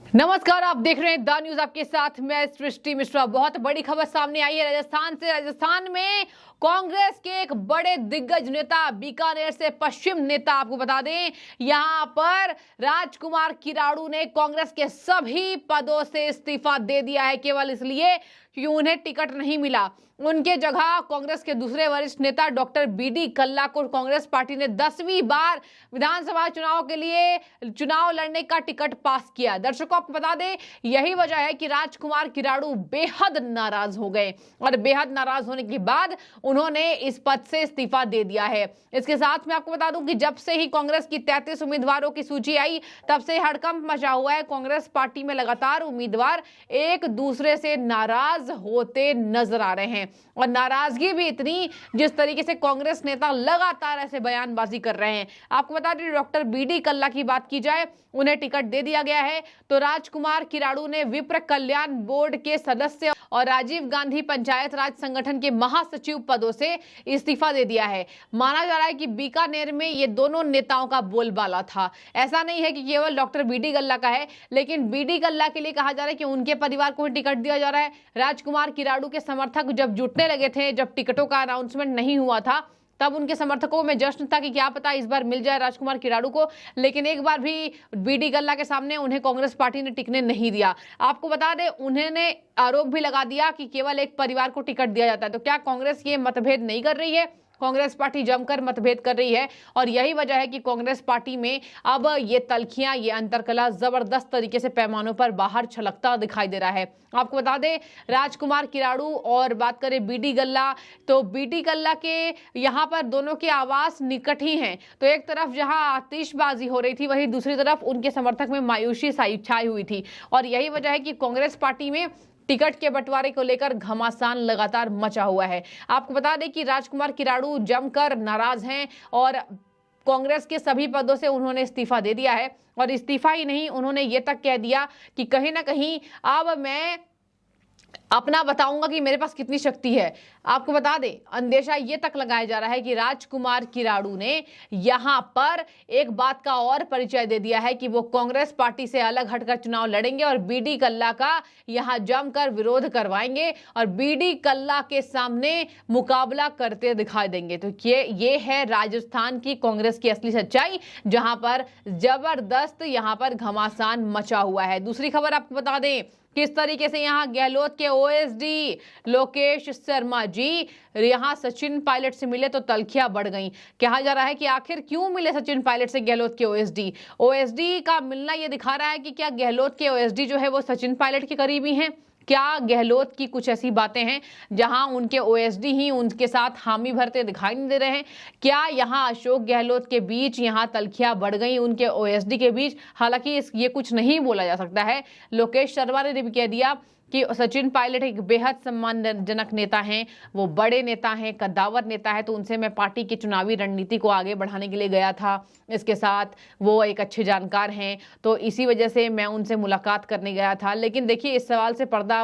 नमस्कार, आप देख रहे हैं द न्यूज। आपके साथ मैं सृष्टि मिश्रा। बहुत बड़ी खबर सामने आई है राजस्थान से। राजस्थान में कांग्रेस के एक बड़े दिग्गज नेता, बीकानेर से पश्चिम नेता, आपको बता दें, यहां पर राजकुमार किराड़ू ने कांग्रेस के सभी पदों से इस्तीफा दे दिया है, केवल इसलिए कि उन्हें टिकट नहीं मिला। उनके जगह कांग्रेस के दूसरे वरिष्ठ नेता डॉक्टर बीडी कल्ला को कांग्रेस पार्टी ने 10वीं बार विधानसभा चुनाव के लिए चुनाव लड़ने का टिकट पास किया। दर्शकों, आपको बता दें, यही वजह है कि राजकुमार किराड़ू बेहद नाराज हो गए और बेहद नाराज होने के बाद उन्होंने इस पद से इस्तीफा दे दिया है। इसके साथ में आपको बता दूं कि जब से ही कांग्रेस की 33 उम्मीदवारों की सूची आई, तब से हड़कंप मचा हुआ है। कांग्रेस पार्टी में लगातार उम्मीदवार एक दूसरे से नाराज होते नजर आ रहे हैं और नाराजगी भी इतनी, जिस तरीके से कांग्रेस नेता लगातार ऐसे बयानबाजी कर रहे हैं। आपको बता दें, डॉक्टर बीडी कल्ला की बात की जाए, उन्हें टिकट दे दिया गया है। तो राजकुमार किराड़ू ने विप्र कल्याण बोर्ड के सदस्य और राजीव गांधी पंचायत राज संगठन के महासचिव पदों से इस्तीफा दे दिया है। माना जा रहा है कि बीकानेर में ये दोनों नेताओं का बोलबाला था। ऐसा नहीं है कि केवल डॉक्टर बीडी कल्ला का है, लेकिन बीडी कल्ला के लिए कहा जा रहा है कि उनके परिवार को टिकट दिया जा रहा है। राजकुमार किराड़ू के समर्थक जब जुटने लगे थे, जब टिकटों का अनाउंसमेंट नहीं हुआ था, तब उनके समर्थकों में जश्न था कि क्या पता इस बार मिल जाए राजकुमार किराड़ू को। लेकिन एक बार भी बीडी कल्ला के सामने उन्हें कांग्रेस पार्टी ने टिकने नहीं दिया। आपको बता दें, उन्होंने आरोप भी लगा दिया कि केवल एक परिवार को टिकट दिया जाता है। तो क्या कांग्रेस ये मतभेद नहीं कर रही है? कांग्रेस पार्टी जमकर मतभेद कर रही है और यही वजह है कि कांग्रेस पार्टी में अब ये तल्खियां, ये अंतरकलह जबरदस्त तरीके से पैमानों पर बाहर छलकता दिखाई दे रहा है। आपको बता दें, राजकुमार किराड़ू और बात करें बीडी कल्ला, तो बीडी कल्ला के यहाँ पर दोनों के आवास निकट ही हैं। तो एक तरफ जहां आतिशबाजी हो रही थी, वहीं दूसरी तरफ उनके समर्थक में मायूसी छाई हुई थी और यही वजह है कि कांग्रेस पार्टी में टिकट के बंटवारे को लेकर घमासान लगातार मचा हुआ है। आपको बता दें कि राजकुमार किराड़ू जमकर नाराज हैं और कांग्रेस के सभी पदों से उन्होंने इस्तीफा दे दिया है। और इस्तीफा ही नहीं, उन्होंने ये तक कह दिया कि कहीं ना कहीं अब मैं अपना बताऊंगा कि मेरे पास कितनी शक्ति है। आपको बता दें, अंदेशा ये तक लगाया जा रहा है कि राजकुमार किराड़ू ने यहां पर एक बात का और परिचय दे दिया है कि वो कांग्रेस पार्टी से अलग हटकर चुनाव लड़ेंगे और बीडी कल्ला का यहां जमकर विरोध करवाएंगे और बीडी कल्ला के सामने मुकाबला करते दिखाई देंगे। तो ये है राजस्थान की कांग्रेस की असली सच्चाई, जहां पर जबरदस्त यहां पर घमासान मचा हुआ है। दूसरी खबर आपको बता दें किस तरीके से यहां गहलोत के ओएसडी लोकेश शर्मा जी यहां सचिन पायलट से मिले तो तल्खियां बढ़ गई। कहा जा रहा है कि आखिर क्यों मिले सचिन पायलट से गहलोत के ओएसडी का मिलना यह दिखा रहा है कि क्या गहलोत के ओएसडी जो है वो सचिन पायलट के करीबी हैं। क्या गहलोत की कुछ ऐसी बातें हैं जहां उनके ओएसडी ही उनके साथ हामी भरते दिखाई नहीं दे रहे हैं? क्या यहां अशोक गहलोत के बीच यहां तल्खियां बढ़ गई उनके ओएसडी के बीच? हालांकि ये कुछ नहीं बोला जा सकता है। लोकेश शर्मा ने भी कह दिया कि सचिन पायलट एक बेहद सम्मानजनक नेता हैं, वो बड़े नेता हैं, कद्दावर नेता है, तो उनसे मैं पार्टी की चुनावी रणनीति को आगे बढ़ाने के लिए गया था। इसके साथ वो एक अच्छे जानकार हैं, तो इसी वजह से मैं उनसे मुलाकात करने गया था। लेकिन देखिए, इस सवाल से पर्दा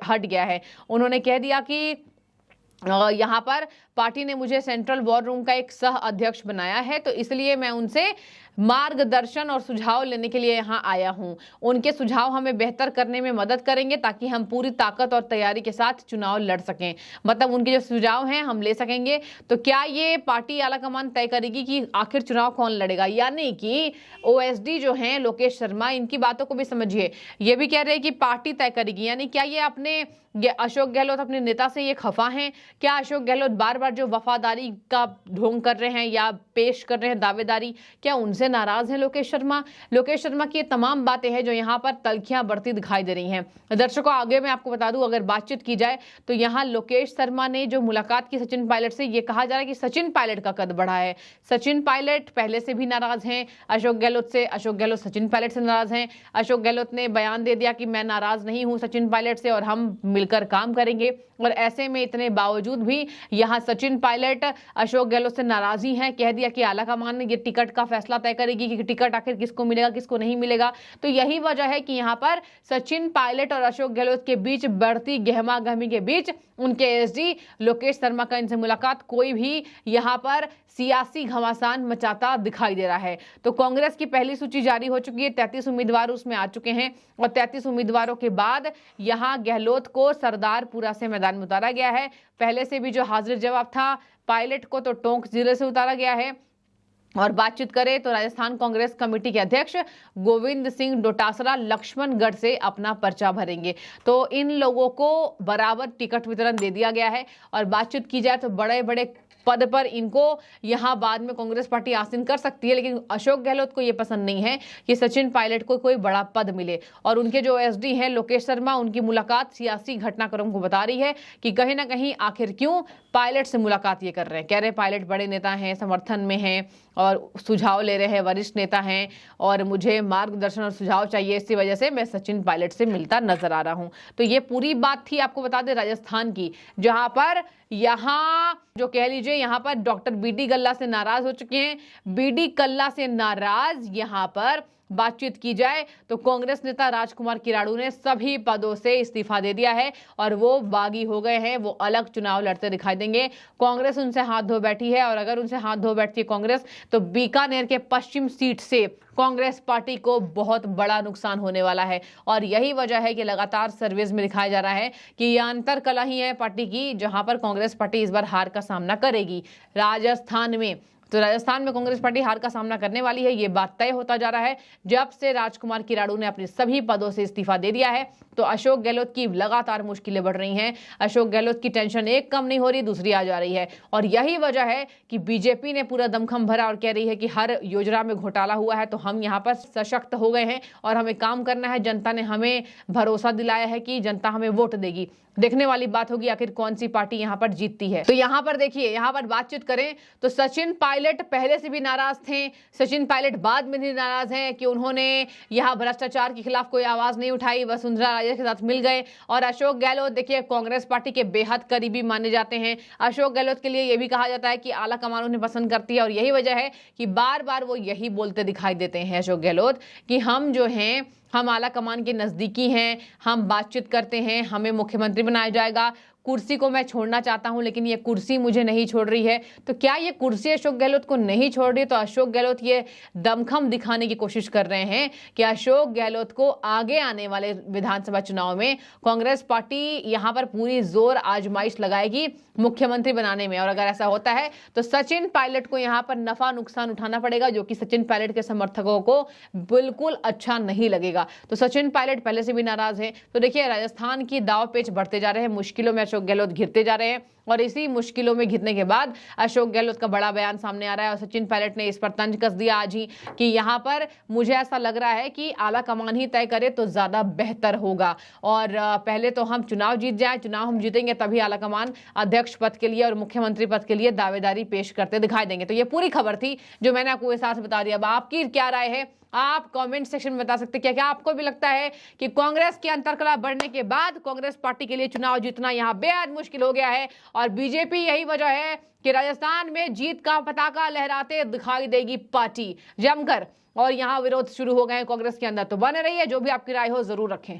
हट गया है। उन्होंने कह दिया कि यहाँ पर पार्टी ने मुझे सेंट्रल वॉर रूम का एक सह अध्यक्ष बनाया है, तो इसलिए मैं उनसे मार्गदर्शन और सुझाव लेने के लिए यहाँ आया हूँ। उनके सुझाव हमें बेहतर करने में मदद करेंगे ताकि हम पूरी ताकत और तैयारी के साथ चुनाव लड़ सकें। मतलब उनके जो सुझाव हैं हम ले सकेंगे। तो क्या ये पार्टी आलाकमान तय करेगी कि आखिर चुनाव कौन लड़ेगा? यानी कि ओएसडी जो हैं लोकेश शर्मा, इनकी बातों को भी समझिए, ये भी कह रहे हैं कि पार्टी तय करेगी। यानी क्या ये अपने अशोक गहलोत अपने नेता से ये खफा हैं? क्या अशोक गहलोत बार बार जो वफादारी का ढोंग कर रहे हैं या पेश कर रहे हैं दावेदारी, क्या उनसे नाराज हैं लोकेश शर्मा? लोकेश शर्मा की ये तमाम बातें हैं जो यहाँ पर तल्खियां बढ़ती दिखाई दे रही हैं। दर्शकों, आगे मैं आपको बता दूं, अगर बातचीत की जाए तो यहाँ लोकेश शर्मा ने जो मुलाकात की सचिन पायलट से, ये कहा जा रहा है कि सचिन पायलट का कद बढ़ा है। सचिन पायलट पहले से भी नाराज हैं अशोक गहलोत से, अशोक गहलोत सचिन पायलट से नाराज हैं। अशोक गहलोत ने बयान दे दिया कि मैं नाराज नहीं हूं सचिन पायलट से और हम मिलकर काम करेंगे। और ऐसे में इतने बावजूद भी यहाँ सचिन पायलट अशोक गहलोत से नाराजी हैं। कह दिया कि आलाकमान ने ये टिकट का फैसला तय तय करेगी कि टिकट आखिर किसको मिलेगा किसको नहीं मिलेगा। तो यही वजह है कि यहाँ पर सचिन पायलट और अशोक गहलोत के बीच बढ़ती गहमागहमी के बीच उनके एसडी लोकेश शर्मा का इनसे मुलाकात कोई भी यहाँ पर सियासी घमासान मचाता दिखाई दे रहा है। तो कांग्रेस की पहली सूची जारी हो चुकी है, 33 उम्मीदवार उसमें आ चुके हैं और 33 उम्मीदवारों के बाद यहाँ गहलोत को सरदारपुरा से मैदान में उतारा गया है। पहले से भी जो हाजिर जवाब था, पायलट को तो टोंक जिले से उतारा गया है। और बातचीत करें तो राजस्थान कांग्रेस कमेटी के अध्यक्ष गोविंद सिंह डोटासरा लक्ष्मणगढ़ से अपना पर्चा भरेंगे। तो इन लोगों को बराबर टिकट वितरण दे दिया गया है। और बातचीत की जाए तो बड़े बड़े पद पर इनको यहां बाद में कांग्रेस पार्टी आसीन कर सकती है, लेकिन अशोक गहलोत को यह पसंद नहीं है कि सचिन पायलट को कोई बड़ा पद मिले। और उनके जो एसडी हैं लोकेश शर्मा, उनकी मुलाकात सियासी घटनाक्रम को बता रही है कि कहीं ना कहीं आखिर क्यों पायलट से मुलाकात ये कर रहे हैं। कह रहे हैं पायलट बड़े नेता हैं, समर्थन में हैं और सुझाव ले रहे हैं, वरिष्ठ नेता हैं और मुझे मार्गदर्शन और सुझाव चाहिए, इसी वजह से मैं सचिन पायलट से मिलता नजर आ रहा हूं। तो ये पूरी बात थी, आपको बता दें, राजस्थान की, जहां पर यहाँ जो कह लीजिए यहाँ पर डॉक्टर बीडी कल्ला से नाराज हो चुके हैं। बीडी कल्ला से नाराज यहाँ पर बातचीत की जाए तो कांग्रेस नेता राजकुमार किराड़ू ने सभी पदों से इस्तीफा दे दिया है और वो बागी हो गए हैं, वो अलग चुनाव लड़ते दिखाई देंगे। कांग्रेस उनसे हाथ धो बैठी है और अगर उनसे हाथ धो बैठती है कांग्रेस तो बीकानेर के पश्चिम सीट से कांग्रेस पार्टी को बहुत बड़ा नुकसान होने वाला है। और यही वजह है कि लगातार सर्वेज में दिखाया जा रहा है कि यह अंतर कला ही है पार्टी की, जहां पर कांग्रेस पार्टी इस बार हार का सामना करेगी राजस्थान में। तो राजस्थान में कांग्रेस पार्टी हार का सामना करने वाली है, ये बात तय होता जा रहा है जब से राजकुमार किराड़ू ने अपने सभी पदों से इस्तीफा दे दिया है। तो अशोक गहलोत की लगातार मुश्किलें बढ़ रही हैं। अशोक गहलोत की टेंशन एक कम नहीं हो रही, दूसरी आ जा रही है। और यही वजह है कि बीजेपी ने पूरा दमखम भरा और कह रही है कि हर योजना में घोटाला हुआ है तो हम यहाँ पर सशक्त हो गए हैं और हमें काम करना है। जनता ने हमें भरोसा दिलाया है कि जनता हमें वोट देगी। देखने वाली बात होगी आखिर कौन सी पार्टी यहाँ पर जीतती है। तो यहाँ पर देखिए, यहाँ पर बातचीत करें तो सचिन पायलट पहले से भी नाराज थे। सचिन पायलट बाद में भी नाराज हैं कि उन्होंने यहाँ भ्रष्टाचार के खिलाफ कोई आवाज नहीं उठाई, वसुंधरा राजे के साथ मिल गए। और अशोक गहलोत देखिए कांग्रेस पार्टी के बेहद करीबी माने जाते हैं। अशोक गहलोत के लिए यह भी कहा जाता है कि आला कमान उन्हें पसंद करती है और यही वजह है कि बार बार वो यही बोलते दिखाई देते हैं अशोक गहलोत कि हम जो हैं हम आला कमान के नजदीकी हैं, हम बातचीत करते हैं, हमें मुख्यमंत्री बनाया जाएगा, कुर्सी को मैं छोड़ना चाहता हूं लेकिन ये कुर्सी मुझे नहीं छोड़ रही है। तो क्या ये कुर्सी अशोक गहलोत को नहीं छोड़ रही? तो अशोक गहलोत ये दमखम दिखाने की कोशिश कर रहे हैं कि अशोक गहलोत को आगे आने वाले विधानसभा चुनाव में कांग्रेस पार्टी यहां पर पूरी जोर आजमाइश लगाएगी मुख्यमंत्री बनाने में। और अगर ऐसा होता है तो सचिन पायलट को यहां पर नफा नुकसान उठाना पड़ेगा, जो कि सचिन पायलट के समर्थकों को बिल्कुल अच्छा नहीं लगेगा। तो सचिन पायलट पहले से भी नाराज है। तो देखिए राजस्थान की दाव पेच बढ़ते जा रहे हैं, मुश्किलों में अशोक गहलोत घिरते जा रहे हैं और इसी मुश्किलों में घिरने के बाद अशोक गहलोत का बड़ा बयान सामने आ रहा है और सचिन पायलट ने इस पर तंज कस दिया आज ही कि यहां पर मुझे ऐसा लग रहा है कि आला कमान ही तय करे तो ज्यादा बेहतर होगा और पहले तो हम चुनाव जीत जाए, चुनाव हम जीतेंगे तभी आला कमान अध्यक्ष पद के लिए और मुख्यमंत्री पद के लिए दावेदारी पेश करते दिखाई देंगे। तो ये पूरी खबर थी जो मैंने आपको साथ बता दिया। अब आपकी क्या राय है आप कमेंट सेक्शन में बता सकते हैं। क्या आपको भी लगता है कि कांग्रेस की अंतरकलह बढ़ने के बाद कांग्रेस पार्टी के लिए चुनाव जीतना यहां बेहद मुश्किल हो गया है और बीजेपी यही वजह है कि राजस्थान में जीत का पताका लहराते दिखाई देगी पार्टी जमकर और यहां विरोध शुरू हो गए हैं कांग्रेस के अंदर। तो बने रहिए, जो भी आपकी राय हो जरूर रखें।